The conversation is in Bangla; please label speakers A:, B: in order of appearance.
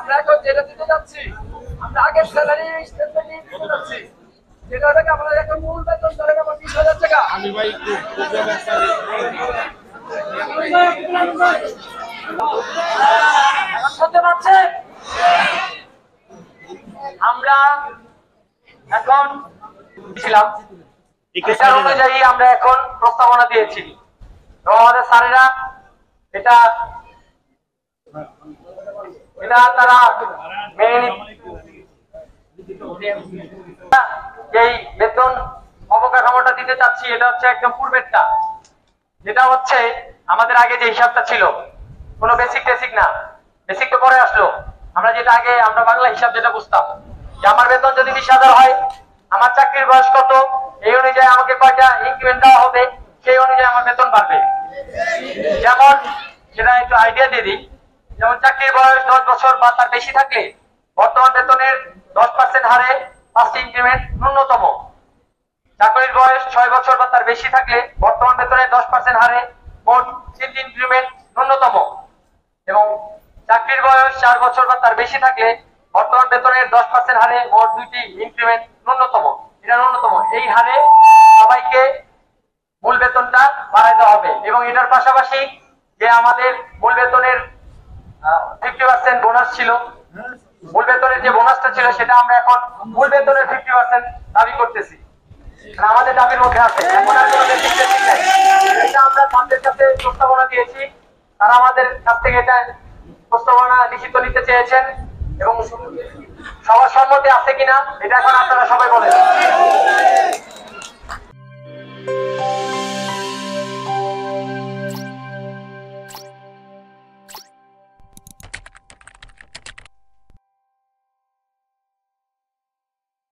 A: আমরা এখন যেটা দিতে যাচ্ছি, আমরা আগের স্যালারি স্টেটমেন্ট দিতে যাচ্ছি, যেটা থেকে আমাদের এখন মূল বেতন ধরেন আমার 20,000 টাকা।
B: আমি ভাই একটু
A: শুনতে পাচ্ছেন? আমরা এখন ছিলাম এটার অনুযায়ী আমরা এখন প্রস্তাবনা দিয়েছি এবং আমাদের স্যারেরা এটা তারা মেনে যেই বেতন অবকাঠামোটা দিতে চাচ্ছি এটা হচ্ছে একদম পূর্বেরটা, যেটা হচ্ছে আমাদের আগে যে হিসাবটা ছিল, কোনো বেসিক না, বেসিক তো পরে আসলো। আমরা যেটা আগে আমরা বাংলা হিসাব যেটা বুঝতাম যে আমার বেতন যদি 20,000 হয়, আমার চাকরির বয়স কত, এই অনুযায়ী আমাকে কয়টা ইনক্রিমেন্ট দেওয়া হবে, সেই অনুযায়ী আমার বেতন বাড়বে। যেমন সেটা একটু আইডিয়া দিয়ে দিই, যেমন চাকরির বয়স 10 বছর বা তার বেশি থাকলে বর্তমান বেতনের 10% হারে 5টি ইনক্রিমেন্ট ন্যূনতম। চাকরির বয়স 6 বছর বা তার বেশি থাকলে বর্তমান বেতনের 10% হারে মোট 3টি ইনক্রিমেন্ট ন্যূনতম, এবং চাকরির বয়স 4 বছর বা তার বেশি থাকলে বর্তমান বেতনের 10% হারে মোট 2টি ইনক্রিমেন্ট ন্যূনতম। এটা ন্যূনতম, এই হারে সবাইকে মূল বেতনটা বাড়াইতে হবে। এবং এটার পাশাপাশি যে আমাদের মূল বেতনের 50% বোনাস ছিল, মূল বেতনের যে বোনাসটা ছিল সেটা আমরা এখন মূল বেতনের 50% দাবি করতেছি। আমাদের দাবির মধ্যে আছে, এখন আর কোনো বেসিক নাই। এটা আমরা তাদের কাছে প্রস্তাবনা দিয়েছি, তারা আমাদের কাছ থেকে এটা প্রস্তাবনা লিখিত নিতে চেয়েছেন এবং সবার সম্মতি আছে কিনা এটা এখন আপনারা সবাই বলেন।